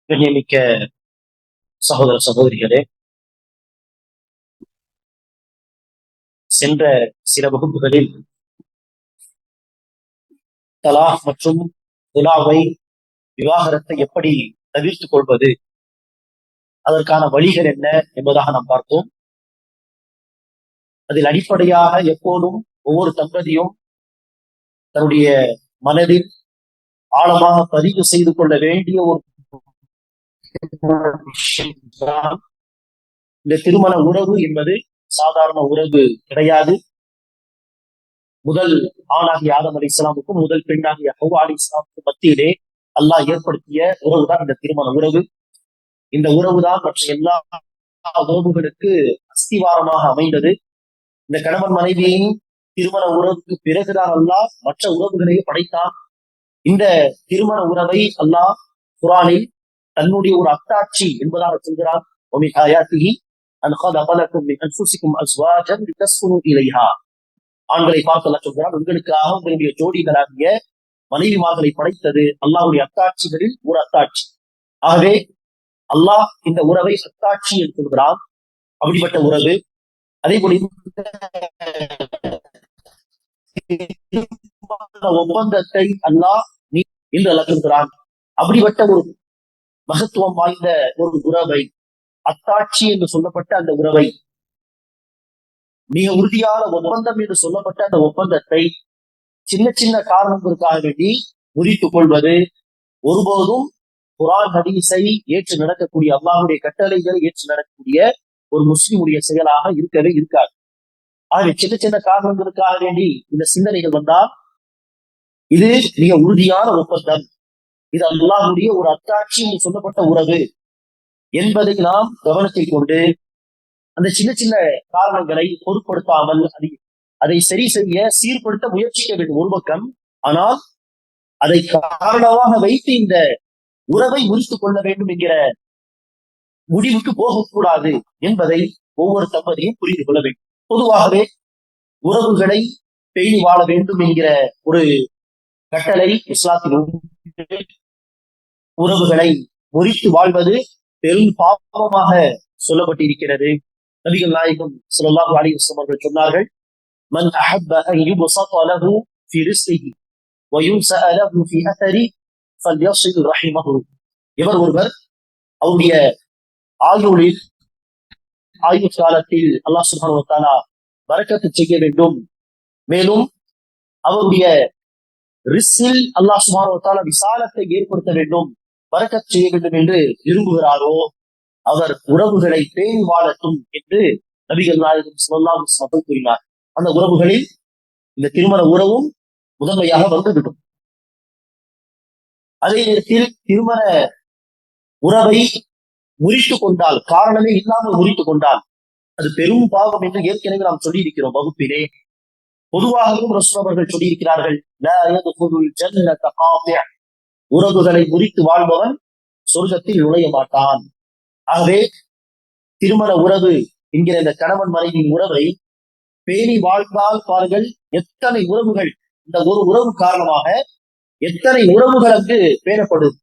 கண்ணியமிக்க சகோதர சகோதரிகளே, சென்ற சில வகுப்புகளில் தலாக் மற்றும் துலாவை விவாகரத்தை எப்படி தவிர்த்துக் கொள்வது, அதற்கான வழிகள் என்ன என்பதாக நாம் பார்த்தோம். அதில் அடிப்படையாக எப்போதும் ஒவ்வொரு தம்பதியும் தன்னுடைய மனதில் ஆழமாக பதிவு செய்து கொள்ள வேண்டிய ஒரு விஷயம், இந்த திருமண உறவு என்பது சாதாரண உறவு கிடையாது. முதல் ஆணாகிய ஆதம் அலைஹிஸ்ஸலாமுக்கும் முதல் பெண்ணாகிய ஹவ்வா அலைஹிஸ்ஸலாமுக்கும் மத்தியிலே அல்லாஹ் ஏற்படுத்திய உறவுதான் இந்த திருமண உறவு. இந்த உறவுதான் மற்ற எல்லா உறவுகளுக்கு அஸ்திவாரமாக அமைந்தது. இந்த கணவன் மனைவியின் திருமண உறவுக்கு பிறகுதான் அல்லாஹ் மற்ற உறவுகளையே படைத்தான். இந்த திருமண உறவை அல்லாஹ் குர்ஆனில் தன்னுடைய ஒரு அத்தாட்சி என்பதாக சொல்கிறான். ஆண்களை பார்த்து அல்லாஹ் சொல்கிறான், உங்களுக்காக உங்களுடைய ஜோடிகளாகிய மனைவிமார்களை படைத்தது அல்லாஹ்வுடைய அத்தாட்சிகளில் ஒரு அத்தாட்சி. ஆகவே அல்லாஹ் இந்த உறவை அத்தாட்சி என்று சொல்கிறான். அப்படிப்பட்ட உறவு. அதே போல ஒப்பந்தத்தை அல்லாஹ் என்று அழைக்கிறான். அப்படிப்பட்ட ஒரு மகத்துவம் வாய்ந்த ஒரு உறவை, அத்தாட்சி என்று சொல்லப்பட்ட அந்த உறவை, மிக உறுதியான ஒப்பந்தம் என்று சொல்லப்பட்ட அந்த ஒப்பந்தத்தை சின்ன சின்ன காரணங்களுக்காக வேண்டி முறித்துக் கொள்வது ஒருபோதும் குர்ஆன் ஹதீஸை ஏற்று நடக்கக்கூடிய, அல்லாஹ்வுடைய கட்டளைகளை ஏற்று நடக்கக்கூடிய ஒரு முஸ்லிமுடைய செயலாக இருக்கவே இருக்காது. ஆகவே சின்ன சின்ன காரணங்களுக்காக வேண்டி இந்த சிந்தனைகள் வந்தால் இது மிக உறுதியான ஒப்பந்தம், இது அல்லாஹ்வுடைய ஒரு அத்தாட்சி என்று சொல்லப்பட்ட உறவு என்பதை நாம் கவனத்தில் கொண்டு அந்த சின்ன சின்ன காரணங்களை பொருட்படுத்தாமல் அதை சரி செய்ய சீர்படுத்த முயற்சிக்க வேண்டும் ஒரு பக்கம். ஆனால் அதை காரணமாக வைத்து இந்த உறவை முறித்துக் கொள்ள வேண்டும் என்கிற முடிவுக்கு போகக்கூடாது என்பதை ஒவ்வொரு தம்பதியும் புரிந்து கொள்ள வேண்டும். பொதுவாகவே உறவுகளை பேணி வாழ வேண்டும் என்கிற ஒரு கட்டளை இஸ்லாத்தில். உறவுகளை முறித்து வாழ்வது பெரும் பாவமாக சொல்லப்பட்டிருக்கிறது. நபிகள் நாயகம் ஸல்லல்லாஹு அலைஹி வஸல்லம் அவர்கள் சொன்னார்கள், மன் அஹப்ப அன் யுபஸத லஹு ஃபீ ரிஸ்கிஹி வ யுன்ஸஅ லஹு ஃபீ அஸரி ஃபல்யஸில் ரஹிமஹு. எவர் ஒருவர் அவருடைய ஆயுள் காலத்தில் அல்லாஹ் சுப்ஹானஹு வ தஆலா பரக்கத்து செய்ய வேண்டும், மேலும் அவருடைய ரிஸ்கில் அல்லாஹ் சுப்ஹானஹு வ தஆலா விசாலத்தை ஏற்படுத்த வேண்டும், பரக்கத் செய்ய வேண்டும் என்று விரும்புகிறாரோ அவர் உறவுகளை பேணி வாழட்டும் என்று நபிகள் நாயகம் ஸல்லல்லாஹு அலைஹி வஸல்லம் கூறினார். அந்த உறவுகளில் இந்த திருமண உறவும் முதன்மையாக வந்துவிடும். அதே நேரத்தில் திருமண உறவை முறித்துக் கொண்டால், காரணமே இல்லாமல் முறித்துக் கொண்டால் அது பெரும் பாவம் என்று ஏற்கனவே நாம் சொல்லியிருக்கிறோம் வகுப்பிலே. பொதுவாகவும் ரசூல் அவர்கள் சொல்லியிருக்கிறார்கள், உறவுகளை முறித்து வாழ்பவன் சொர்க்கத்தில் நுழைய மாட்டான். ஆகவே திருமண உறவு என்கிற இந்த கணவன் மனைவியின் உறவை பேணி வாழ்ந்தால் பாருங்கள், எத்தனை உறவுகள், இந்த ஒரு உறவு காரணமாக எத்தனை உறவுகள் அங்கு பேணப்படுது.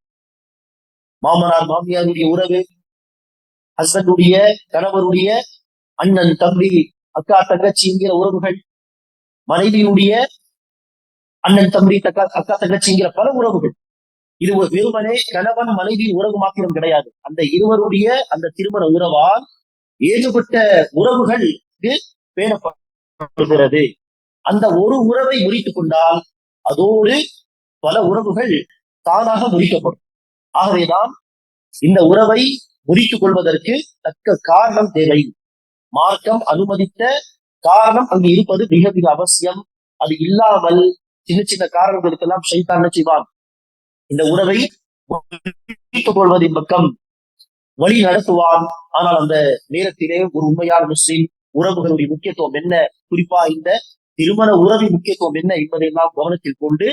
மாமனார் மாமியாருடைய உறவு, ஹஸ்பண்டுடைய கணவருடைய அண்ணன் தம்பி அக்கா தங்கச்சி என்கிற உறவுகள், மனைவியுடைய அண்ணன் தம்பி அக்கா தங்கச்சி என்கிற பல உறவுகள். இது வெறுமனே கணவன் மனைவி உறவு மாத்திரம் கிடையாது. அந்த இருவருடைய அந்த திருமண உறவால் ஏகப்பட்ட உறவுகள் பேணப்படுகிறது. அந்த ஒரு உறவை முறித்துக் கொண்டால் அதோடு பல உறவுகள் தானாக முறிக்கப்படும். ஆகவேதான் இந்த உறவை முறித்துக் கொள்வதற்கு தக்க காரணம் தேவை. மார்க்கம் அனுமதித்த காரணம் அங்கு இருப்பது மிக மிக அவசியம். அது இல்லாமல் சின்ன சின்ன காரணங்களுக்கெல்லாம் ஷைத்தான் என்ன செய்வான், இந்த உறவை முறித்துக் கொள்வதின் பக்கம் வழி நடத்துவான். ஆனால் அந்த நேரத்திலே ஒரு உண்மையான முஸ்லிம் உறவுகளுடைய முக்கியத்துவம் என்ன, குறிப்பா இந்த திருமண உறவின் முக்கியத்துவம் என்ன என்பதை எல்லாம் கவனத்தில் கொண்டு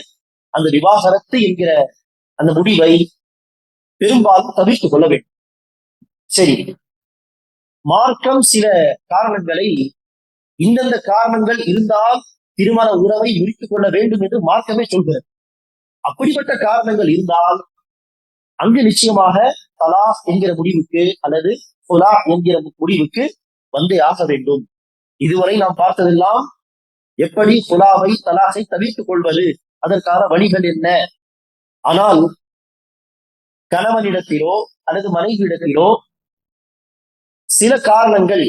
அந்த விவாகரத்து என்கிற அந்த முடிவை பெரும்பாலும் தவிர்த்துக் கொள்ள வேண்டும். சரி, மார்க்கம் சில காரணங்களை, இந்தந்த காரணங்கள் இருந்தால் திருமண உறவை முறித்துக் கொள்ள வேண்டும் என்று மார்க்கமே சொல்கிறது. அப்படிப்பட்ட காரணங்கள் இருந்தால் அங்கு நிச்சயமாக தலா என்கிற முடிவுக்கு அல்லது புலா என்கிற முடிவுக்கு வந்தே ஆக வேண்டும். இதுவரை நாம் பார்த்ததெல்லாம் எப்படி புலாவை தலாகை தவிர்த்துக் கொள்வது, அதற்கான வழிகள் என்ன. ஆனால் கணவனிடத்திலோ அல்லது மனைவியிடத்திலோ சில காரணங்கள்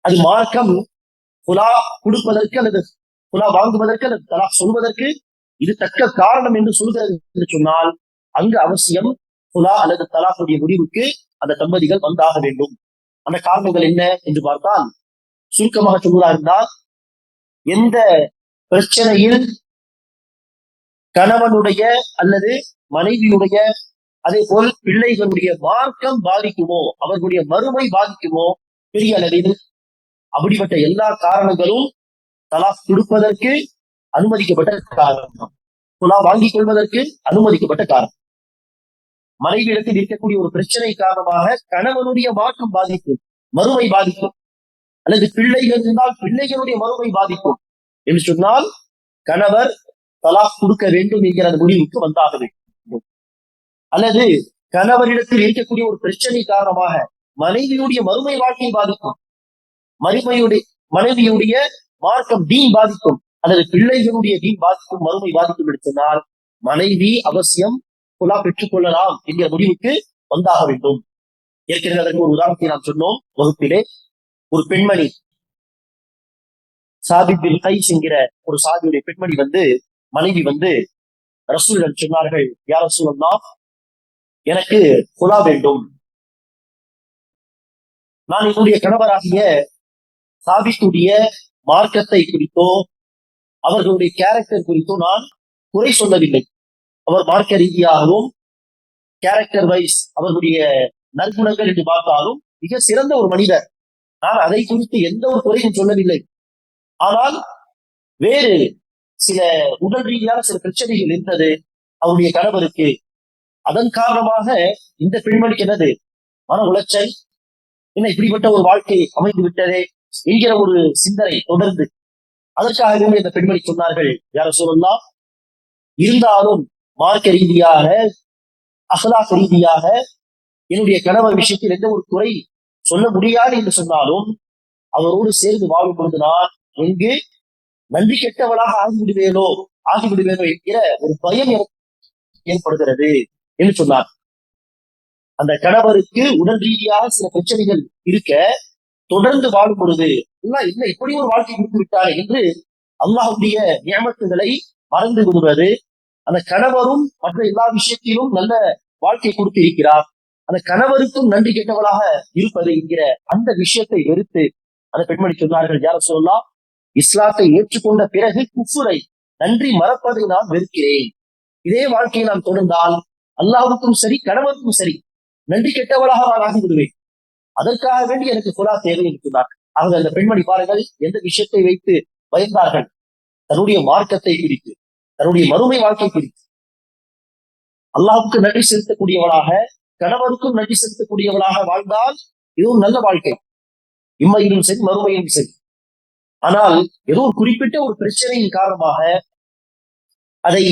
அது மார்க்கம் புலா கொடுப்பதற்கு அல்லது புலா வாங்குவதற்கு அல்லது தலா சொல்வதற்கு இது தக்க காரணம் என்று சொல்கிறது என்று சொன்னால் அங்கு அவசியம் புலா அல்லது தலாக்குடைய முடிவுக்கு அந்த தம்பதிகள் வந்தாக வேண்டும். அந்த காரணங்கள் என்ன என்று பார்த்தால், சுருக்கமாக சொல்வதா இருந்தால், எந்த பிரச்சனையில் கணவனுடைய அல்லது மனைவியுடைய அதே போல் பிள்ளைகளுடைய மார்க்கம் பாதிக்குமோ, அவர்களுடைய மறுமை பாதிக்குமோ பெரிய அளவில், அப்படிப்பட்ட எல்லா காரணங்களும் தலாக் கொடுப்பதற்கு அனுமதிக்கப்பட்ட காரணம், புலா வாங்கிக் கொள்வதற்கு அனுமதிக்கப்பட்ட காரணம். மனைவியிடத்தில் இருக்கக்கூடிய ஒரு பிரச்சனை காரணமாக கணவனுடைய மார்க்கம் பாதிக்கும், மறுமை பாதிக்கும், அல்லது பிள்ளைகள் இருந்தால் பிள்ளைகளுடைய மறுமை பாதிக்கும் என்று சொன்னால் கணவர் தலாக் கொடுக்க வேண்டும் என்கிற அந்த முடிவுக்கு வந்தாக வேண்டும். அல்லது கணவரிடத்தில் இருக்கக்கூடிய ஒரு பிரச்சனை காரணமாக மனைவியுடைய மறுமை வாழ்க்கை பாதிக்கும், மனைவியுடைய மார்க்கம் தீன் பாதிக்கும், அல்லது பிள்ளைகளுடைய தீன் பாதிக்கும், மறுமை பாதிக்கும் என்று சொன்னால் மனைவி அவசியம் புலா பெற்றுக் கொள்ளலாம் என்கிற முடிவுக்கு வந்தாக வேண்டும். ஏற்கனவே அதற்கு ஒரு உதாரணத்தை நாம் சொன்னோம் வகுப்பிலே. ஒரு பெண்மணி சாபித் பின் கைஸ் என்கிற ஒரு சாதியுடைய பெண்மணி மனைவி ரசூலிடம் சொன்னார்கள், யா ரசூலல்லாஹ், எனக்கு புலா வேண்டும். நான் என்னுடைய கணவராகிய சாபித்துடைய மார்க்கத்தை குறித்தோ அவர்களுடைய கேரக்டர் குறித்தோ நான் குறை சொல்லவில்லை. அவர் மார்க்க ரீதியாகவும் கேரக்டர் வைஸ் அவர்களுடைய நற்குணங்கள் என்று பார்த்தாலும் மிக சிறந்த ஒரு மனிதர். நான் அதை குறித்து எந்த ஒரு குறையும் சொல்லவில்லை. ஆனால் வேறு சில உடல் ரீதியான சில பிரச்சனைகள் இருந்தது அவருடைய கணவருக்கு. அதன் காரணமாக இந்த பெண்மணிக்கு என்னது மன உளைச்சல், என்ன இப்படிப்பட்ட ஒரு வாழ்க்கை அமைந்து விட்டதே என்கிற ஒரு சிந்தனை தொடர்ந்து. அதற்காகவே இந்த பெண்மணி சொன்னார்கள், யா ரசூலல்லாஹ், இருந்தாலும் மார்க்க ரீதியாக அஹ்லாக் ரீதியாக என்னுடைய கணவர் விஷயத்தில் எந்த ஒரு குறை சொல்ல முடியாது என்று சொன்னாலும் அவரோடு சேர்ந்து வாழும் பொழுது நான் எங்கு நன்றி கெட்டவளாக ஆகிவிடுவேனோ என்கிற ஒரு பயம் ஏற்படுகிறது என்று சொன்னார். அந்த கணவருக்கு உடல் ரீதியாக சில பிரச்சனைகள் இருக்க தொடர்ந்து வாழும் பொழுது என்ன இப்படி ஒரு வாழ்க்கை கொடுத்து விட்டார் என்று அல்லாஹ்வுடைய நியமத்துகளை மறந்து விடுவது. அந்த கணவரும் மற்ற எல்லா விஷயத்திலும் நல்ல வாழ்க்கை கொடுத்து இருக்கிறார், அந்த கணவருக்கும் நன்றி கெட்டவளாக இருப்பது என்கிற அந்த விஷயத்தை வெறுத்து அந்த பெண்மணி சொன்னார்கள், யா ரசூலல்லாஹ், இஸ்லாத்தை ஏற்றுக்கொண்ட பிறகு குஃப்ரை நன்றி மறப்பதை நான் வெறுக்கிறேன். இதே வாழ்க்கையை நான் தொடர்ந்தால் அல்லாஹ்வுக்கும் சரி கணவருக்கும் சரி நன்றி கெட்டவளாக நான் ஆகிவிடுவேன். அதற்காக வேண்டி எனக்கு புலா தேவை என்று சொன்னார். ஆக அந்த பெண்மணி பாருங்கள் எந்த விஷயத்தை வைத்து பயந்தார்கள், தன்னுடைய மார்க்கத்தை குறித்து, தன்னுடைய மறுமை வாழ்க்கை குறித்து. அல்லாஹ்வுக்கு நன்றி செலுத்தக்கூடியவளாக கணவருக்கும் நன்றி செலுத்தக்கூடியவளாக வாழ்ந்தால் இதுவும் நல்ல வாழ்க்கை, இம்மையிலும் சரி மறுமையிலும் சரி. ஆனால் ஏதோ ஒரு குறிப்பிட்ட ஒரு பிரச்சனையின் காரணமாக அதை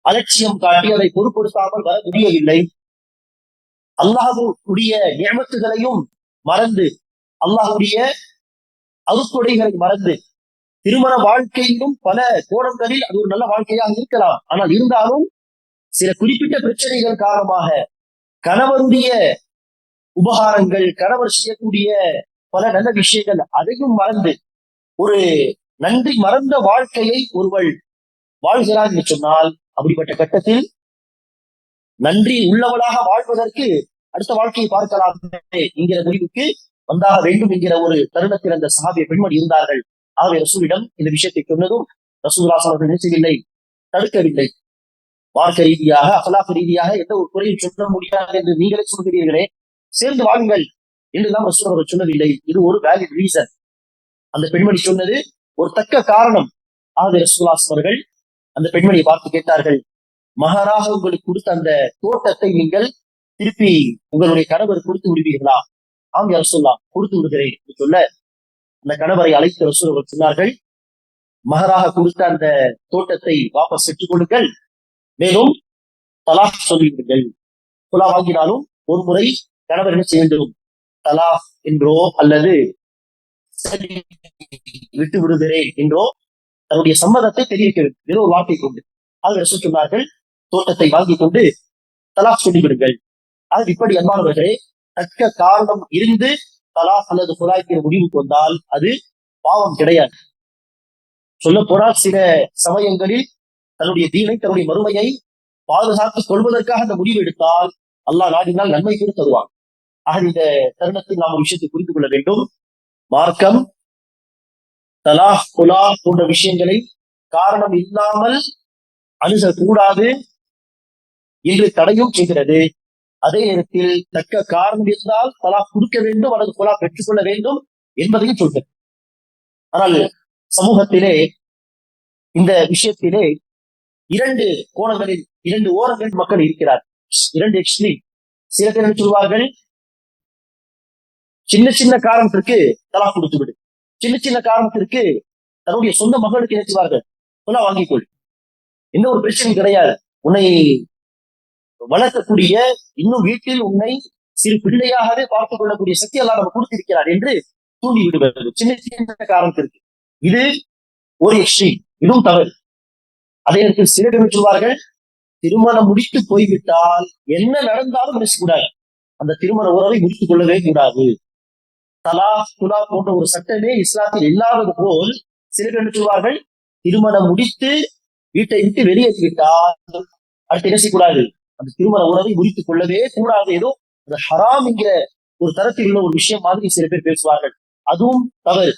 அலட்சியம் காட்டி அதை பொருட்படுத்தாமல் வர முடியவில்லை. அல்லாஹ்வுடைய நியமத்துகளையும் மறந்து, அல்லாஹ்வுடைய அருட்கொடைகளை மறந்து, திருமண வாழ்க்கையிலும் பல கோணங்களில் அது ஒரு நல்ல வாழ்க்கையாக இருக்கலாம். ஆனால் இருந்தாலும் சில குறிப்பிட்ட பிரச்சனைகள் காரணமாக கணவருடைய உபகாரங்கள், கணவர் செய்யக்கூடிய பல நல்ல விஷயங்கள் அதையும் மறந்து ஒரு நன்றி மறந்த வாழ்க்கையை ஒருவள் வாழ்கிறார் என்று சொன்னால் அப்படிப்பட்ட கட்டத்தில் நன்றி உள்ளவளாக வாழ்வதற்கு அடுத்த வாழ்க்கையை பார்க்கலாம் என்கிற முடிவுக்கு வந்தாக வேண்டும் என்கிற ஒரு தருணத்தில் அந்த சஹாபிய பெண்மணி இருந்தார்கள். ஆகவே ரசூலிடம் இந்த விஷயத்தை சொன்னதும் ரசூலுல்லாஹி அவர்கள் நினைச்சவில்லை, தடுக்கவில்லை. மார்க்க ரீதியாக அஹ்லாக் ரீதியாக எந்த ஒரு குறையும் சொல்ல முடியாது என்று நீங்களே சொல்கிறீர்களே, சேர்ந்து வாழுங்கள் என்றுதான் ரசூல் அவர்கள் சொல்லவில்லை. இது ஒரு வேலிட் ரீசன். அந்த பெண்மணி சொன்னது ஒரு தக்க காரணம். ஆகவே ரசூலுல்லாஹி அவர்கள் அந்த பெண்மணியை பார்த்து கேட்டார்கள், மகராக உங்களுக்கு கொடுத்த அந்த தோட்டத்தை நீங்கள் திருப்பி உங்களுடைய கணவர் கொடுத்து விடுவீர்களா? ஆம் யா ரசூலல்லாஹ், கொடுத்து விடுகிறேன் என்று சொல்ல அந்த கணவரை அழைத்து ரசூல் அவர்கள் சொன்னார்கள், மகராக கொடுத்த அந்த தோட்டத்தை வாபஸ் பெற்றுக் கொள்ளுங்கள், மேலும் தலாக் சொல்லிவிடுங்கள். குலா வாங்கினாலும் ஒரு முறை கணவர் என்ன செய்ய வேண்டும்? தலாக் என்றோ அல்லது விட்டு விடுகிறேன் என்றோ தன்னுடைய சம்மதத்தை தெரிவிக்க வேண்டும். வெறும் ஒரு வார்த்தை கொண்டு அவர்கள் சொன்னார்கள், தோட்டத்தை வாங்கி கொண்டு தலாக் சொல்லிவிடுங்கள். அது இப்படி அன்பானவர்களே, தக்க காரணம் இருந்து தலாக் அல்லது குலாய்க்கிற முடிவுக்கு வந்தால் அது பாவம் கிடையாது. சொல்ல போனால் சில சமயங்களில் தன்னுடைய தீனை, தன்னுடைய மறுமையை பாதுகாத்துக் கொள்வதற்காக அந்த முடிவு எடுத்தால் அல்லாஹ் நாடினால் நன்மை கூட தருவான். ஆக இந்த தருணத்தில் நாம் ஒரு விஷயத்தை புரிந்து கொள்ள வேண்டும். மார்க்கம் தலாக் குலா போன்ற விஷயங்களை காரணம் இல்லாமல் அணுகக்கூடாது என்று தடையும் செய்கிறது. அதே நேரத்தில் தக்க காரணம் இருந்தால் தலாக் கொடுக்க வேண்டும் அல்லது குலா பெற்றுக்கொள்ள வேண்டும் என்பதையும் சொல்கிறது. ஆனால் சமூகத்திலே இந்த விஷயத்திலே இரண்டு கோணங்களில், இரண்டு ஓரங்களில் மக்கள் இருக்கிறார். இரண்டு எக்ஸ்ட்ரீம். சில பேர் சொல்வார்கள், சின்ன சின்ன காரணத்திற்கு தலாக் கொடுத்து விடு, சின்ன சின்ன காரணத்திற்கு தன்னுடைய சொந்த மகளுக்கு நினைச்சுவார்கள், குலா வாங்கிக்கொள், எந்த ஒரு பிரச்சனையும் கிடையாது, உன்னை வளர்க்கக்கூடிய, இன்னும் வீட்டில் உன்னை சிறு பிள்ளையாகவே பார்த்துக் கொள்ளக்கூடிய சக்தி எல்லாம் நம்ம கொடுத்திருக்கிறார் என்று தூண்டி விடுவது சின்ன சின்ன காரணத்திற்கு. இது ஒரு எக்ஸ்ட்ரீம், இதுவும் தவறு. அதே நேரத்தில் சில பேர் சொல்வார்கள், திருமணம் முடித்து போய்விட்டால் என்ன நடந்தாலும் பேசக்கூடாது, அந்த திருமண உறவை முடித்துக் கொள்ளவே கூடாது. தலாக் குலா போன்ற ஒரு சட்டமே இஸ்லாத்தில் இல்லாதது போல் சில பேர் சொல்வார்கள், திருமணம் முடித்து வீட்டை விட்டு வெளியேற்றிவிட்டால் அடுத்து என்ன செய்யக்கூடாது, அந்த திருமண உறவை முடித்துக் கொள்ளவே கூடாது, ஏதோ அந்த ஹராம் என்கிற ஒரு தரத்தில் உள்ள ஒரு விஷயம் மாதிரி சில பேர் பேசுவார்கள். அதுவும் தவறு,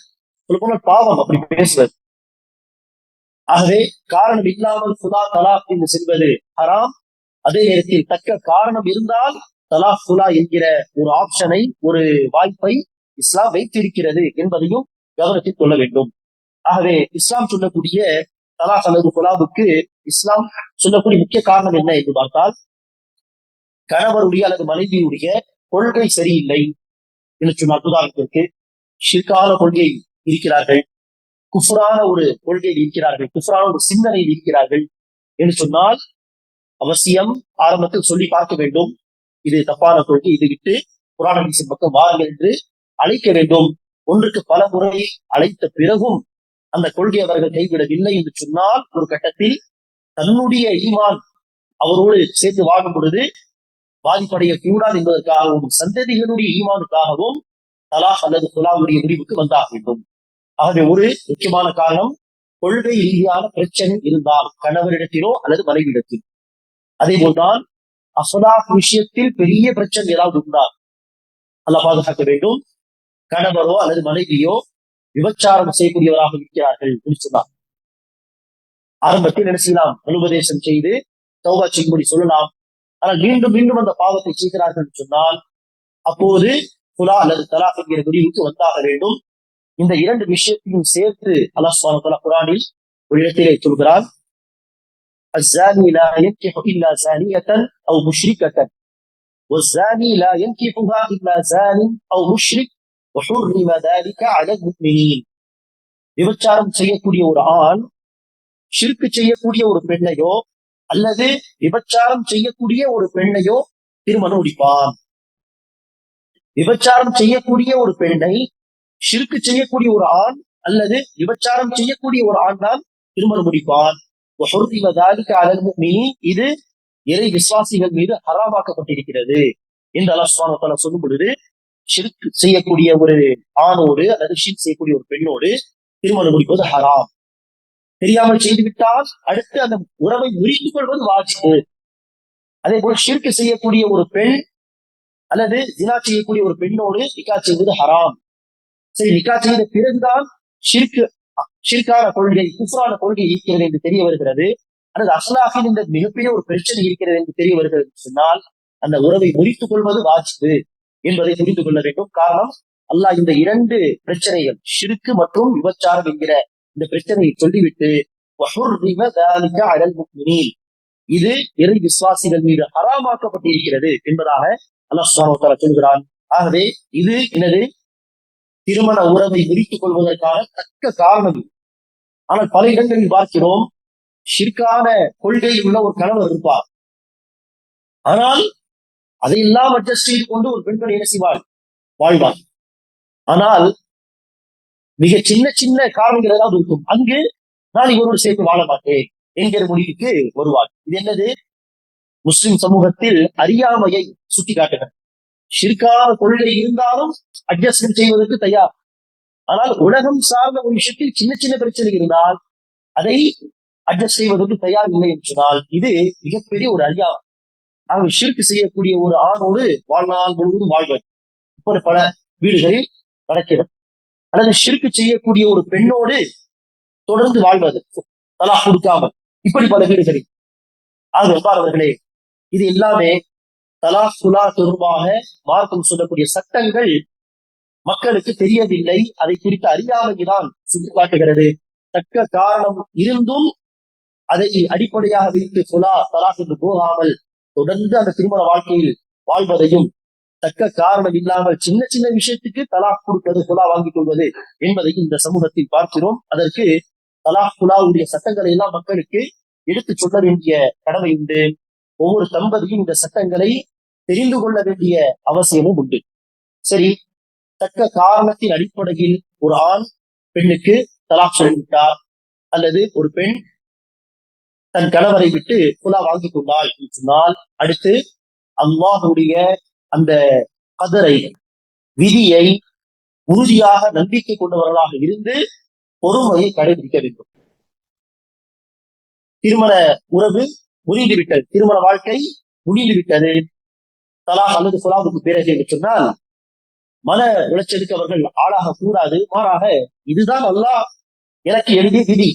சொல்ல போனால் பாவம் அப்படி பேசுவது. ஆகவே காரணம் இல்லாமல் குலா தலாக் என்று செல்வது ஹராம். அதே நேரத்தில் தக்க காரணம் இருந்தால் தலாக் குலா என்கிற ஒரு ஆப்ஷனை, ஒரு வாய்ப்பை இஸ்லாம் வைத்திருக்கிறது என்பதையும் கவனத்தில் கொள்ள வேண்டும். ஆகவே இஸ்லாம் சொல்லக்கூடிய தலாக் அல்லது குலாவுக்கு இஸ்லாம் சொல்லக்கூடிய முக்கிய காரணம் என்ன என்று பார்த்தால், கணவருடைய அல்லது மனைவியுடைய கொள்கை சரியில்லை என்று சொன்னால், உதாரணத்திற்கு ஷிர்கான கொள்கை இருக்கிறார்கள், குஃப்ரான ஒரு கொள்கையில் இருக்கிறார்கள், குஃப்ரான ஒரு சிந்தனையில் இருக்கிறார்கள் என்று சொன்னால் அவசியம் ஆரம்பத்தில் சொல்லி பார்க்க வேண்டும், இது தப்பான கொள்கை, இது விட்டு குர்ஆன் ஹதீஸின் பக்கம் வாருங்கள் என்று அழைக்க வேண்டும். ஒன்றுக்கு பல முறை அழைத்த பிறகும் அந்த கொள்கை அவர்கள் கைவிடவில்லை என்று சொன்னால், ஒரு கட்டத்தில் தன்னுடைய ஈமான் அவரோடு சேர்த்து வாழும் பொழுது பாதிப்படைய கூடாது என்பதற்காகவும் சந்ததிகளுடைய ஈமானுக்காகவும் தலாக் அல்லது குலாவுடைய முடிவுக்கு வந்தாக வேண்டும். ஆகவே ஒரு முக்கியமான காரணம், கொள்கை ரீதியான பிரச்சனை இருந்தால் கணவரிடத்திலோ அல்லது மனைவிடத்தில். அதே போல்தான் அஃலாக் விஷயத்தில் பெரிய பிரச்சனை ஏதாவது இருந்தால் அல்லாஹ் பாதுகாக்க வேண்டும். கணவரோ அல்லது மனைவியோ விபச்சாரம் செய்யக்கூடியவராக இருக்கிறார்கள் என்று சொன்னார், ஆரம்பத்தில் என்ன செய்யலாம், உபதேசம் செய்து தௌபா செய்யும்படி சொல்லலாம். ஆனால் மீண்டும் மீண்டும் அந்த பாவத்தை செய்கிறார்கள் என்று சொன்னால் அப்போது குலா அல்லது தலாக் என்கிற முடிவுக்கு வந்தாக வேண்டும். இந்த இரண்டு விஷயத்தையும் சேர்த்து அல்லாஹ் சுப்ஹானஹு வ தஆலா குர்ஆனில் ஒரு இடத்திலே சொல்கிறான், الزاني لا ينكح إلا زانية أو مشركة والزاني لا ينكحها إلا زان أو مشرك وحرم ذلك على المؤمنين. விபச்சாரம் செய்யக்கூடிய ஒரு ஆண் ஷிர்க் செய்யக்கூடிய ஒரு பெண்ணையோ அல்லது விபச்சாரம் செய்யக்கூடிய ஒரு பெண்ணையோ திருமணம் முடிப்பான். விபச்சாரம் செய்யக்கூடிய ஒரு பெண்ணை ஷிர்க் செய்யக்கூடிய ஒரு ஆண் அல்லது விபச்சாரம் செய்யக்கூடிய ஒரு ஆண் தான் திருமணம் முடிப்பான். இது இறை விசுவாசிகள் மீது ஹராமாக்கப்பட்டிருக்கிறது என்று அல்லாஹ் சுப்ஹானஹு வ தஆலா சொல்லும் பொழுது, ஷிர்க் செய்யக்கூடிய ஒரு ஆணோடு அல்லது ஷிர்க் செய்யக்கூடிய ஒரு பெண்ணோடு திருமணம் முடிப்பது ஹராம். தெரியாமல் செய்துவிட்டால் அடுத்து அந்த உறவை முறித்துக் கொள்வது வாஜிபு. அதே போல் ஷிர்க் செய்யக்கூடிய ஒரு பெண் அல்லது ஜினா செய்யக்கூடிய ஒரு பெண்ணோடு நிக்கா செய்வது ஹராம். சரி, நிக்கா செய்த பிறகுதான் ஷிர்கான கொள்கை, குஃப்ரான கொள்கை இருக்கிறது என்று தெரிய வருகிறது, அல்லது அஸ்லாஹின் இந்த மிகப்பெரிய ஒரு பிரச்சனை இருக்கிறது என்று தெரிய வருகிறது சொன்னால் அந்த உறவை முறித்துக் கொள்வது வாஜிபு என்பதை புரிந்து கொள்ள வேண்டும். காரணம், அல்லாஹ் இந்த இரண்டு பிரச்சனைகள், ஷிர்க் மற்றும் விபச்சாரம் என்கிற இந்த பிரச்சனையை சொல்லிவிட்டு இது இறை விசுவாசிகள் மீது ஹராமாக்கப்பட்டிருக்கிறது என்பதாக அல்லாஹ் சுப்ஹானஹு வ தஆலா சொல்கிறான். ஆகவே இது எனது திருமண உறவை முறித்துக் கொள்வதற்கான தக்க காரணம். ஆனால் பல இடங்களில் பார்க்கிறோம், ஷிர்கான கொள்கையில் உள்ள ஒரு கணவர் இருப்பார், ஆனால் அதையெல்லாம் அட்ஜஸ்ட் செய்து கொண்டு ஒரு பெண்கள் என்ன செய்வாள், வாழ்வாள். ஆனால் மிக சின்ன சின்ன காரணங்கள் ஏதாவது இருக்கும், அங்கு நான் இவரோடு சேர்த்து வாழ மாட்டேன் என்கிற முடிவுக்கு வருவாள். இது என்னது? முஸ்லிம் சமூகத்தில் அறியாமையை சுட்டி காட்டுகிறது. ஷிர்கான கொள்கை இருந்தாலும் அட்ஜஸ்ட்மெண்ட் செய்வதற்கு தயார். ஆனால் உலகம் சார்ந்த ஒரு விஷயத்தில் சின்ன சின்ன பிரச்சனை இருந்தால் அதை அட்ஜஸ்ட் செய்வதற்கு தயார் இல்லை என்று சொன்னால் இது மிகப்பெரிய ஒரு அறியாமை. ஆக ஷிர்க் செய்யக்கூடிய ஒரு ஆணோடு வாழ்நாள் முழுவதும் வாழ்வது இப்படி பல வீடுகளில் நடக்கிறது. அல்லது ஷிர்க் செய்யக்கூடிய ஒரு பெண்ணோடு தொடர்ந்து வாழ்வது, தலாக் கொடுக்காமல், இப்படி பல வீடுகளில். ஆக எவ்வாறவர்களே, இது எல்லாமே தலாக் குலா தொடர்பாக மார்க்கம் சொல்லக்கூடிய சட்டங்கள் மக்களுக்கு தெரியவில்லை. அதை குறித்த அறியாமைதான் சுட்டிக்காட்டுகிறது. தக்க காரணம் இருந்தும் அதை அடிப்படையாக வைத்து குலா தலாக் என்று போகாமல் தொடர்ந்து அந்த திருமண வாழ்க்கையில் வாழ்வதையும், தக்க காரணம் இல்லாமல் சின்ன சின்ன விஷயத்துக்கு தலாக் கொடுப்பது, குலா வாங்கிக் கொள்வது என்பதையும் இந்த சமூகத்தில் பார்க்கிறோம். அதற்கு தலாக் குலாவுடைய சட்டங்களை எல்லாம் மக்களுக்கு எடுத்து சொல்ல வேண்டிய கடமை உண்டு. ஒவ்வொரு தம்பதியும் இந்த சட்டங்களை தெரிந்து கொள்ள வேண்டிய அவசியமும் உண்டு. சரி, தக்க காரணத்தின் அடிப்படையில் ஒரு ஆண் பெண்ணுக்கு தலாக் சொல்லிவிட்டார், அல்லது ஒரு பெண் தன் கணவரை விட்டு குலா வாங்கிக் கொண்டாள் என்று சொன்னால், அடுத்து அல்லாஹ்வுடைய அந்த கதரை, விதியை உறுதியாக நம்பிக்கை கொண்டவர்களாக இருந்து பொறுமையை கடைபிடிக்க வேண்டும். திருமண உறவு முடிந்துவிட்டது, திருமண வாழ்க்கை முடிந்துவிட்டது, தலாக் அல்லது குலாவுக்கு பிறகு என்று சொன்னால் மன உளைச்சலுக்கு அவர்கள் ஆளாக கூடாது. மாறாக இதுதான் அல்லாஹ் எனக்கு எழுதிய விதி,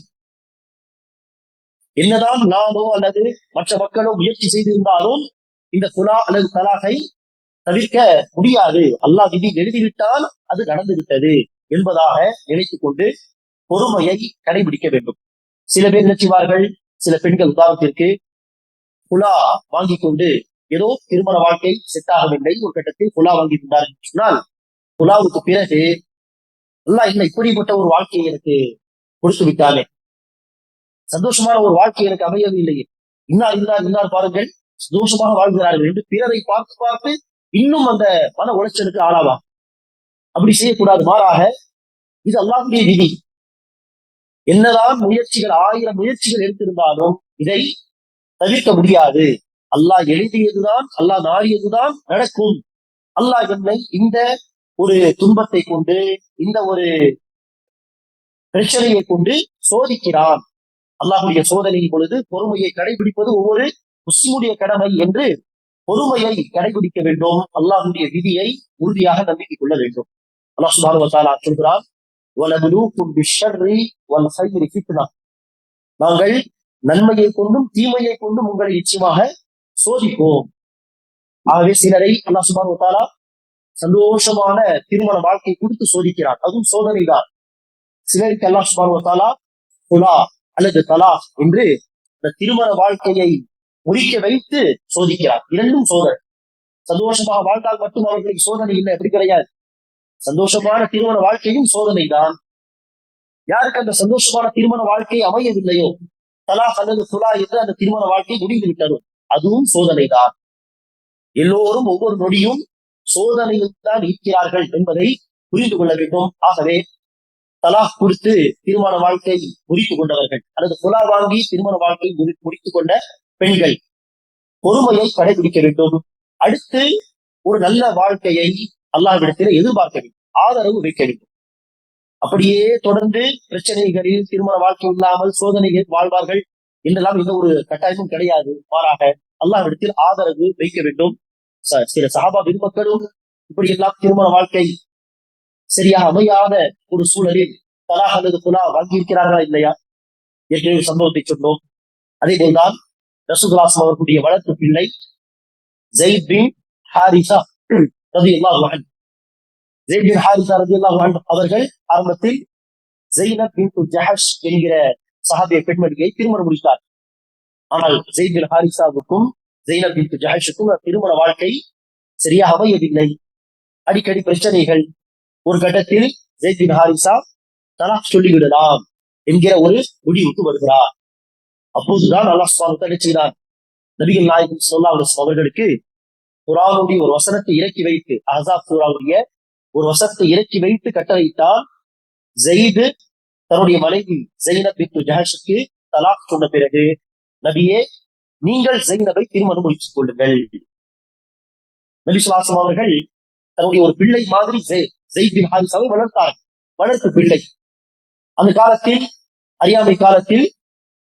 என்னதான் நானோ அல்லது மற்ற மக்களோ முயற்சி செய்திருந்தாலும் இந்த குலா அல்லது தலாகை தவிர்க்க முடியாது. அல்லாஹ் விதி எழுதிவிட்டால் அது நடந்துவிட்டது என்பதாக நினைத்துக் கொண்டு பொறுமையை கடைபிடிக்க வேண்டும். சில பேர் நினைச்சுவார்கள், சில பெண்கள் உதாரணத்திற்கு குலா வாங்கி கொண்டு ஏதோ திருமண வாழ்க்கை செட் ஆகவில்லை, ஒரு கட்டத்தில் குலா வாங்கி கொண்டார் என்று சொன்னால், குலாவுக்கு பிறகு அல்லாஹ் என்ன இப்படிப்பட்ட ஒரு வாழ்க்கையை எனக்கு கொடுத்து விட்டானே, சந்தோஷமான ஒரு வாழ்க்கை எனக்கு அமையவில்லையே, இன்னார் பாருங்கள் சந்தோஷமாக வாழ்கிறார்கள் என்று பிறரை பார்த்து பார்த்து இன்னும் அந்த மன உளைச்சலுக்கு ஆளாவா. அப்படி செய்யக்கூடாது. மாறாக இது அல்லாஹ்வுடைய விதி. என்னதான் முயற்சிகள், 1000 முயற்சிகள் எடுத்திருந்தாலும் இதை தவிர்க்க முடியாது. அல்லாஹ் எழுதியதுதான், அல்லாஹ் நாடியதுதான் நடக்கும். அல்லாஹ் என்னை இந்த ஒரு துன்பத்தை கொண்டு, இந்த ஒரு பிரச்சனையை கொண்டு சோதிக்கிறான். அல்லாஹ்வுடைய சோதனையின் பொழுது பொறுமையை கடைபிடிப்பது ஒவ்வொரு முஸ்லிமுடைய கடமை என்று பொறுமையை கடைபிடிக்க வேண்டும். அல்லாஹ்வுடைய விதியை உறுதியாக நம்பிக்கை கொள்ள வேண்டும். அல்லாஹ் சுப்ஹானஹு வ தஆலா சொல்கிறார், வலபுலூக்கும் பிஷ்ஷர்ரி வல் கைரி ஃபித்னா, நாங்கள் நன்மையை கொண்டும் தீமையை கொண்டும் உங்களை நிச்சயமாக சோதிப்போம். ஆகவே சிலரை அல்லாஹ் சுப்ஹானஹு வ தஆலா சந்தோஷமான திருமண வாழ்க்கை கொடுத்து சோதிக்கிறார், அதுவும் சோதனை தான். சிலருக்கு அல்லாஹ் சுப்ஹானஹு வ தஆலா குலா அல்லது தலாக் என்று இந்த திருமண வாழ்க்கையை முடிக்க வைத்து சோதிக்கிறார். இரண்டும் சோதனை. சந்தோஷமாக வாழ்ந்தால் மட்டும் அவர்களுக்கு சோதனை இல்லை, அப்படி கிடையாது. சந்தோஷமான திருமண வாழ்க்கையும் சோதனை தான். யாருக்கு அந்த சந்தோஷமான திருமண வாழ்க்கை அமையவில்லையோ, தலாக் அல்லது குலா என்று அந்த திருமண வாழ்க்கை முடிந்து விட்டதோ, அதுவும் சோதனை தான். எல்லோரும் ஒவ்வொரு நொடியும் சோதனையில் தான் இருக்கிறார்கள் என்பதை புரிந்து கொள்ள வேண்டும். ஆகவே தலாக் கொடுத்து திருமண வாழ்க்கை முறித்துக் கொண்டவர்கள் அல்லது குலா வாங்கி திருமண வாழ்க்கை முடித்துக் கொண்ட பெண்கள் பொறுமையை கடைபிடிக்க வேண்டும். அடுத்து ஒரு நல்ல வாழ்க்கையை அல்லாஹ்விடத்தில் எதிர்பார்க்க வேண்டும், ஆதரவு வைக்க வேண்டும். அப்படியே தொடர்ந்து பிரச்சனைகளில் திருமண வாழ்க்கை இல்லாமல் சோதனைகள் வாழ்வார்கள் என்றெல்லாம் எந்த ஒரு கட்டாயமும் கிடையாது. மாறாக அல்லாஹ்விடத்தில் ஆதரவு வைக்க வேண்டும். சில சஹாபா பெருமக்களும் இப்படி எல்லாம் திருமண வாழ்க்கை சரியாக அமையாத ஒரு சூழலில் தலாக் அல்லது குலா வாங்கி இருக்கிறார்களா இல்லையா? ஏற்கனவே சம்பவத்தை சொன்னோம். அதே போல்தான் ரசூலுல்லாஹ் அவர்களுடைய வளர்ப்பு பிள்ளை ஸைத் பின் ஹாரிஸா ரலியல்லாஹு அன்ஹு, ஸைத் பின் ஹாரிஸா ரலியல்லாஹு அன்ஹு அவர்கள் ஆரம்பத்தில் ஸைனப் பின்த் ஜஹஷ் என்கிற சஹாபிய பெண்மணியை திருமணம் முடித்தார். ஆனால் ஸைத் பின் ஹாரிஸாவுக்கும் ஸைனப் பின்த் ஜஹஷுக்கும் திருமண வாழ்க்கை சரியாக அமையவில்லை. அடிக்கடி பிரச்சனைகள். ஒரு கட்டத்தில் ஸைத் பின் ஹாரிஸா தலாக் சொல்லிவிடலாம் என்கிற ஒரு முடிவுக்கு வருகிறார். அப்போதுதான் அல்லாஹ் சுப்ஹானஹு வ தஆலா செய்தார், நபிகள் நாயகம் ஸல்லல்லாஹு அலைஹி வஸல்லம் அவர்களுக்கு குர்ஆனுடைய ஒரு வசனத்தை இறக்கி வைத்து, அஹ்ஸாப் சூராவுடைய ஒரு வசனத்தை இறக்கி வைத்து கட்டளையிட்டால், ஸைது தன்னுடைய மனைவி ஸைனப் பின்த் ஜஹஷுக்கு தலாக் சொன்ன பிறகு, நபியே நீங்கள் ஸைனபை திருமணம் முடித்துக் கொள்ளுங்கள். நபி ஸல்லல்லாஹு அலைஹி வஸல்லம் அவர்கள் தன்னுடைய ஒரு பிள்ளை மாதிரி ஸைத் பின் ஹாரிஸாவை வளர்த்தார். வளர்ப்பு பிள்ளை. அந்த காலத்தில், அறியாமை காலத்தில்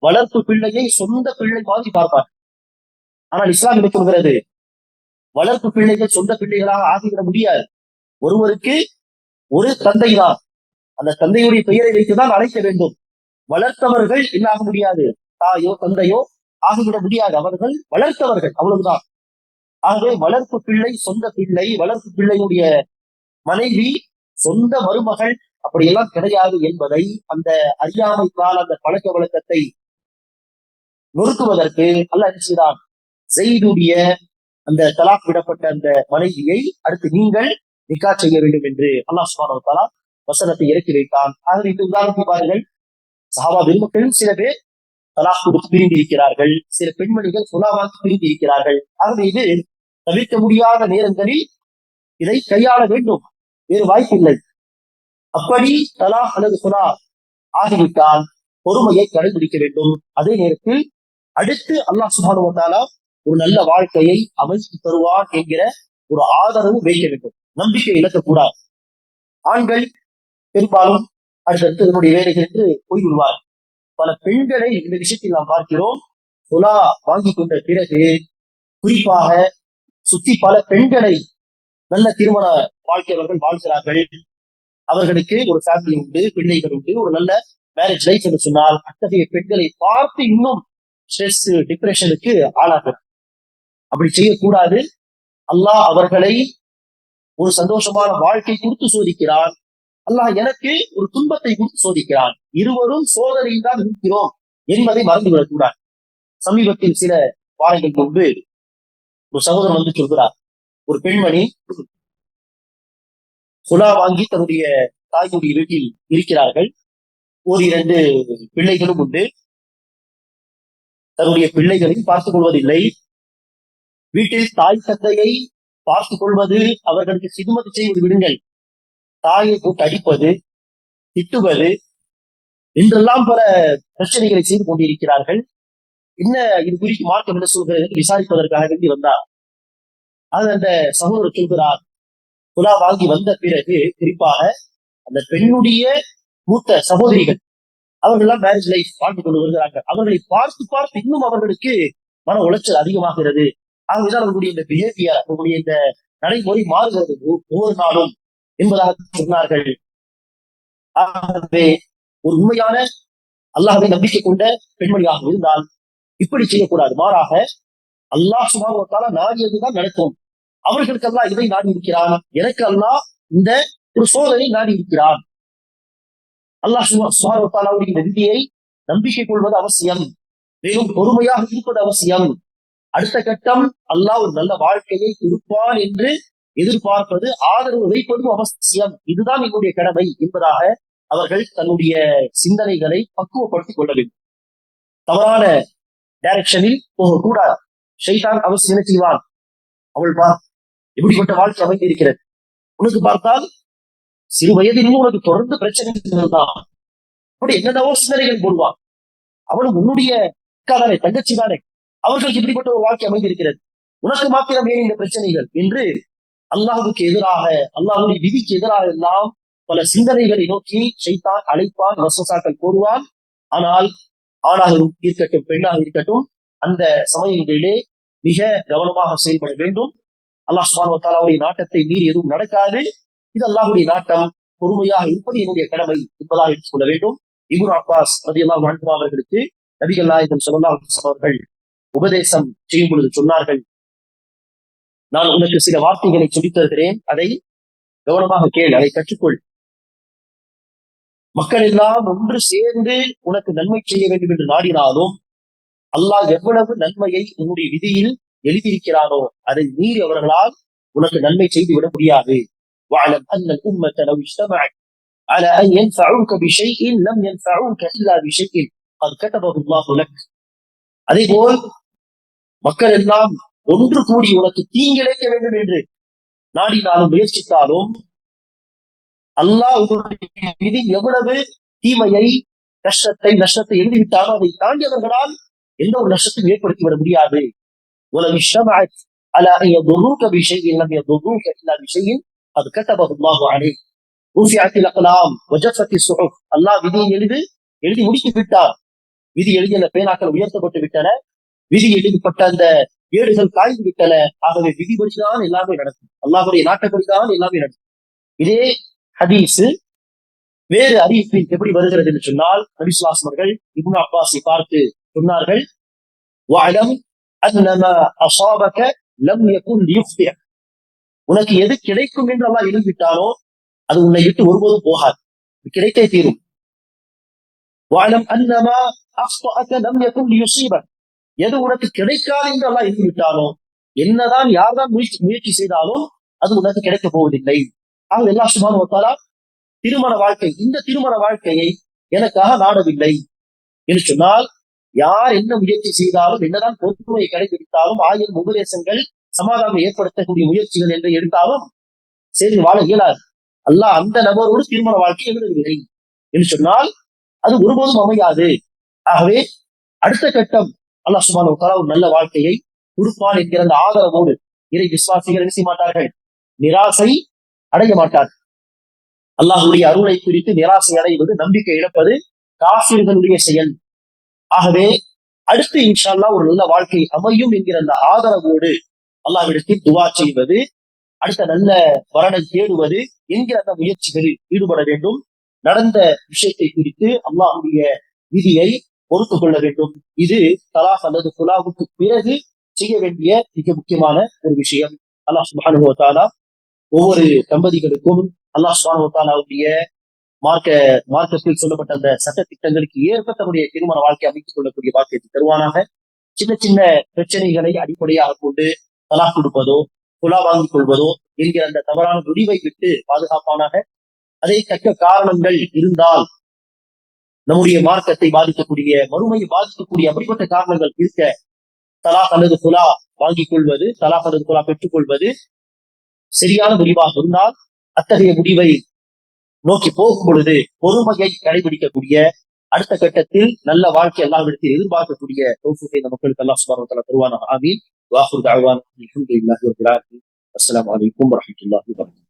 வளர்ப்பு பிள்ளையை சொந்த பிள்ளை மாதிரி பார்ப்பார். ஆனால் இஸ்லாம் என்ன சொல்கிறது? வளர்ப்பு பிள்ளைகள் சொந்த பிள்ளைகளாக ஆகிவிட முடியாது. ஒருவருக்கு ஒரு தந்தை தான். அந்த தந்தையுடைய பெயரை வைத்துதான் அழைக்க வேண்டும். வளர்த்தவர்கள் என்ன ஆக முடியாது? தாயோ தந்தையோ ஆகிவிட முடியாது. அவர்கள் வளர்த்தவர்கள், அவ்வளவுதான். ஆகவே வளர்ப்பு பிள்ளை, சொந்த பிள்ளை, வளர்ப்பு பிள்ளையுடைய மனைவி, சொந்த மருமகள் அப்படியெல்லாம் கிடையாது என்பதை, அந்த அறியாமை கால அந்த பழக்க வழக்கத்தை நொறுக்குவதற்கு அல்லாஹ் என்ன செய்தான்? ஸைதுடைய அந்த தலாக் விடப்பட்ட அந்த மனைவியை அடுத்து நீங்கள் நிக்கா செய்ய வேண்டும் என்று அல்லாஹ் சுப்ஹானஹு வ தஆலா வசனத்தை இறக்கி வைத்தான். ஆகவே இந்த உதாரணத்தை பாருங்கள். சஹாபா பெருமக்கள் சில பேர் தலாக் கொடுத்து பிரிந்திருக்கிறார்கள், சில பெண்மணிகள் சுலாவாக்கி பிரிந்திருக்கிறார்கள். ஆகவே இது தவிர்க்க முடியாத நேரங்களில் இதை கையாள வேண்டும், வேறு வாய்ப்பில்லை. அப்படி தலாக் அல்லது சுலா ஆகிவிட்டால் பொறுமையை கடைபிடிக்க வேண்டும். அதே நேரத்தில் அடுத்து அல்லாஹ் சுப்ஹானஹு வ தஆலா ஒரு நல்ல வாழ்க்கையை அமைத்து தருவான் என்கிற ஒரு ஆதரவு வைக்க வேண்டும். நம்பிக்கை இழக்கக்கூடாது. ஆண்கள் பெரும்பாலும் அடுத்தடுத்து இதனுடைய வேலைகள் என்று போய்விடுவார். பல பெண்களை இந்த விஷயத்தில் நாம் பார்க்கிறோம். சுலா வாங்கி கொண்ட பிறகு குறிப்பாக சுத்தி பல பெண்களை நல்ல திருமண வாழ்க்கை அவர்கள் வாழ்கிறார்கள். அவர்களுக்கு ஒரு ஃபேமிலி உண்டு, பிள்ளைகள் உண்டு, ஒரு நல்ல மேரேஜ் லைஃப் என்று சொன்னால், அத்தகைய பெண்களை பார்த்து இன்னும் ஸ்ட்ரெஸ், டிப்ரெஷனுக்கு ஆளாகும். அப்படி செய்யக்கூடாது. அல்லாஹ் அவர்களை ஒரு சந்தோஷமான வாழ்க்கை கொடுத்து சோதிக்கிறான். அல்லாஹ் எனக்கு ஒரு துன்பத்தை கொடுத்து சோதிக்கிறான். இருவரும் சோதனையில் தான் இருக்கிறோம் என்பதை மறந்துவிடக் கூடாது. சமீபத்தில் சில வாரங்கள் முன்பு ஒரு சகோதரர் வந்து சொல்கிறார், ஒரு பெண்மணி சுலா வாங்கி தன்னுடைய தாயுடைய வீட்டில் இருக்கிறார்கள். ஒரு 2 பிள்ளைகளும் உண்டு. தன்னுடைய பிள்ளைகளையும் பார்த்துக் கொள்வதில்லை. வீட்டில் தாய் தந்தையை பார்த்துக் கொள்வது, அவர்களுக்கு சிதுமதி செய்வது விடுங்கள், தாயை போட்டு அடிப்பது, திட்டுவது என்றெல்லாம் பல பிரச்சனைகளை செய்து கொண்டிருக்கிறார்கள். என்ன இது குறித்து மார்க்கம் என்ன சொல்கிறது என்று விசாரிப்பதற்காக வேண்டி வந்தார். அது அந்த சகோதரர் சொல்கிறார், சுலா வாங்கி வந்த பிறகு குறிப்பாக அந்த பெண்ணுடைய மூத்த சகோதரிகள் அவர்களெல்லாம் மேரேஜ் லைஃப் வாழ்ந்து கொண்டு வருகிறார்கள். அவர்களை பார்த்து பார்த்து இன்னும் அவர்களுக்கு மன உளைச்சல் அதிகமாகிறது. ஆகவேதான் அவர்களுடைய இந்த பிஹேவியர், அவர்களுடைய இந்த நடைமுறை மாறுகிறது ஒவ்வொரு நாளும் என்பதாக சொன்னார்கள். ஆகவே ஒரு உண்மையான அல்லாஹ்வை நம்பிக்கை கொண்ட பெண்மணியாக இருந்தால் இப்படி செய்யக்கூடாது. மாறாக அல்லாஹ் சுப்ஹானஹு வ தஆலா நாடியதுதான் நடக்கும். அவர்களுக்கு அல்லாஹ் இதை நாடி இருக்கிறான், எனக்கு அல்லாஹ் இந்த ஒரு சோதனை நாடி இருக்கிறான். அல்லாஹ் சுப்ஹானஹு வ தஆலாவுடைய இந்த விதியை நம்பிக்கை கொள்வது அவசியம். மேலும் பொறுமையாக இருப்பது அவசியம். அடுத்த கட்டம், அல்லாஹ் ஒரு நல்ல வாழ்க்கையை கொடுப்பான் என்று எதிர்பார்ப்பது, ஆதரவு வைப்பதும் அவசியம். இதுதான் என்னுடைய கடமை என்பதாக அவர்கள் தன்னுடைய சிந்தனைகளை பக்குவப்படுத்திக் கொள்ள வேண்டும். தவறான டைரக்ஷனில் போகக்கூடாது. ஷைத்தான் அவசியம் என்ன செய்வான்? அவள் பார் எப்படிப்பட்ட வாழ்க்கை அமைந்திருக்கிறது, உனக்கு பார்த்தால் சிறு வயதிலும் உனக்கு தொடர்ந்து பிரச்சனைகள் தான், அப்படி என்னென்னவோ சிந்தனைகள் போடுவான். அவளும் உன்னுடைய அக்காதானே, தங்கச்சி தானே, அவர்களுக்கு இப்படிப்பட்ட ஒரு வாழ்க்கை அமைந்திருக்கிறது, உனக்கு மாத்திரம் ஏன் இந்த பிரச்சனைகள் என்று அல்லாஹுக்கு எதிராக, அல்லாஹுடைய விதிக்கு எதிராக எல்லாம் பல சிந்தனைகளை நோக்கி ஷைத்தான் அழைப்பான், வஸ்வசாக்கள் போடுவான். ஆனால் ஆணாக இருக்கட்டும், பெண்ணாக இருக்கட்டும், அந்த சமயங்களிலே மிக கவனமாக செயல்பட வேண்டும். அல்லாஹ் சுப்ஹானஹு வ தஆலாவுடைய நாட்டத்தை மீறி எதுவும் நடக்காது. இது அல்லாஹ்வுடைய நாட்டம். பொறுமையாக இருப்பது என்னுடைய கடமை என்பதாக எடுத்துக்கொள்ள வேண்டும். இப்னு அப்பாஸ் ரலியல்லாஹு அன்ஹு அவர்களுக்கு நபிகள் நாயகம் ஸல்லல்லாஹு அலைஹி வஸல்லம் அவர்கள் உபதேசம் செய்யும் பொழுது சொன்னார்கள், நான் உனக்கு சில வார்த்தைகளை சொல்லித் தருகிறேன், அதை கவனமாக கேள், அதை கற்றுக்கொள். மக்கள் எல்லாம் ஒன்று சேர்ந்து உனக்கு நன்மை செய்ய வேண்டும் என்று நாடினாலும் அல்லாஹ் எவ்வளவு நன்மையை உன்னுடைய விதியில் எழுதியிருக்கிறானோ அதை மீறி அவர்களால் உனக்கு நன்மை செய்து விட முடியாது. وَاعْلَمْ أَنَّ الْأُمَّةَ لَوْ اجْتَمَعَتْ عَلَى أَنْ يَنْفَعُوكَ بِشَيْءٍ لَمْ يَنْفَعُوكَ إِلَّا بِشَيْءٍ قَدْ كَتَبَهُ اللَّهُ لَكَ. அதேபோல் மக்கள் எல்லாம் ஒன்று கூடி உனக்கு தீங்கிழைக்க வேண்டும் என்று நாடினாலும் முயற்சித்தாலும் அல்லாஹ் உங்களுடைய மீது எவ்வளவு தீமையை நஷ்டத்தை எழுதிவிட்டாலும் அதை தாண்டி அவர்களால் எந்த ஒரு நஷ்டத்தையும் ஏற்படுத்தி விட முடியாது. ولو اجتمعت على ان يضروك بشيء لم يضروك الا بشيء قد كتبه الله عليك رفعت الاقلام وجفت الصحف. அல்லாஹ் விதியை எழுதி முடித்து விட்டார். விதி எழுதிய பேனாக்கள் உயர்த்தப்பட்டு விட்டன, விதி எழுதப்பட்ட அந்த ஏடுகள் காய்ந்து விட்டன. ஆகவே விதிபடிதான் எல்லாமே நடக்கும், அல்லாஹ்வுடைய நாட்டப்படிதான் எல்லாமே நடக்கும். இதே ஹதீஸ் வேறு அறிவிப்பில் எப்படி வருகிறது என்று சொன்னால், நபி ஸல்லல்லாஹு அலைஹி வஸல்லம் அவர்கள் இப்னு அப்பாஸை பார்த்து சொன்னார்கள், வஅலம் அன்னமா அஸாபக லம் யகுன் லியுஃப்திஅ. உனக்கு எது கிடைக்கும் என்று அல்லாஹ் எழுதிவிட்டானோ அது உன்னை விட்டு ஒருபோதும் போகாது, கிடைத்தே தீரும். வஅலம் அன்னமா அக்தஅக லம் யகுன் லியுஸீபக. எது உனக்கு கிடைக்காது என்று அல்லாஹ் எழுதிவிட்டானோ, என்னதான் யார்தான் முயற்சி செய்தாலும் அது உனக்கு கிடைக்கப் போவதில்லை. ஆக அல்லாஹ் சுப்ஹானஹு வ தஆலா திருமண வாழ்க்கை, இந்த திருமண வாழ்க்கையை எனக்காக நாடவில்லை என்று சொன்னால், யார் என்ன முயற்சி செய்தாலும், என்னதான் பொறுமையை கடைபிடித்தாலும், 1000 உபதேசங்கள் சமாதானம் ஏற்படுத்தக்கூடிய முயற்சிகள் என்று எடுத்தாலும் சரி வாழ இயலாது. அல்லாஹ் அந்த நபரோடு திருமண வாழ்க்கை எழுதவில்லை என்று சொன்னால் அது ஒருபோதும் அமையாது. ஆகவே அடுத்த கட்டம் அல்லாஹ் சுப்ஹானஹு வ தஆலா ஒரு நல்ல வாழ்க்கையை கொடுப்பான் என்கிற அந்த ஆதரவோடு இறை விசுவாசிகள் என்ன செய்ய மாட்டார்கள், நிராசை அடைய மாட்டார்கள். அல்லாஹ்வுடைய அருளை குறித்து நிராசை அடைவது, நம்பிக்கை இழப்பது காஃபிர்களுடைய செயல். ஆகவே அடுத்து இன்ஷா அல்லாஹ் ஒரு நல்ல வாழ்க்கை அமையும் என்கிற அந்த ஆதரவோடு அல்லாஹ்விடத்தில் துஆ செய்வது, அடுத்த நல்ல வரனை தேடுவது என்கிற அந்த முயற்சிகளில் ஈடுபட வேண்டும். நடந்த விஷயத்தை குறித்து அல்லாஹ்வுடைய விதியை பொறுத்து கொள்ள வேண்டும். இது தலாக் அல்லது குலாவுக்கு பிறகு செய்ய வேண்டிய மிக முக்கியமான ஒரு விஷயம். அல்லாஹ் சுப்ஹானஹு வ தஆலா ஒவ்வொரு தம்பதிகளுக்கும் அல்லாஹ் சுப்ஹானஹு வ தஆலாவுடைய மார்க்கத்தில் சொல்லப்பட்ட அந்த சட்ட திட்டங்களுக்கு ஏற்ப தன்னுடைய திருமண வாழ்க்கை அமைத்துக் கொள்ளக்கூடிய வாக்கியத்தை தருவானாக. சின்ன சின்ன பிரச்சனைகளை அடிப்படையாக கொண்டு தலாக் கொடுப்பதோ குலா வாங்கிக் கொள்வதோ என்கிற அந்த தவறான முடிவை விட்டு பாதுகாப்பானாக. அதை தக்க காரணங்கள் இருந்தால், நம்முடைய மார்க்கத்தை பாதிக்கக்கூடிய, மறுமையை பாதிக்கக்கூடிய அப்படிப்பட்ட காரணங்கள் இருக்க தலாக் அல்லது குலா வாங்கிக் கொள்வது, தலாக் அல்லது குலா பெற்றுக் கொள்வது சரியான முடிவாக இருந்தால், அத்தகைய முடிவை நோக்கி போகும் பொழுது பொறுமையை கடைபிடிக்கக்கூடிய, அடுத்த கட்டத்தில் நல்ல வாழ்க்கை அல்லாஹ்விடத்தில் எதிர்பார்க்கக்கூடிய தௌஃபீகை நமக்கு அல்லாஹ் சுப்ஹானஹு வ தஆலா தருவானாக. ஆமீன். வ ஆகிரு தஅவானா அல்ஹம்துலில்லாஹி ரப்பில் ஆலமீன். அஸ்ஸலாமு அலைக்கும் வரஹ்மத்துல்லாஹி வபரகாத்துஹு.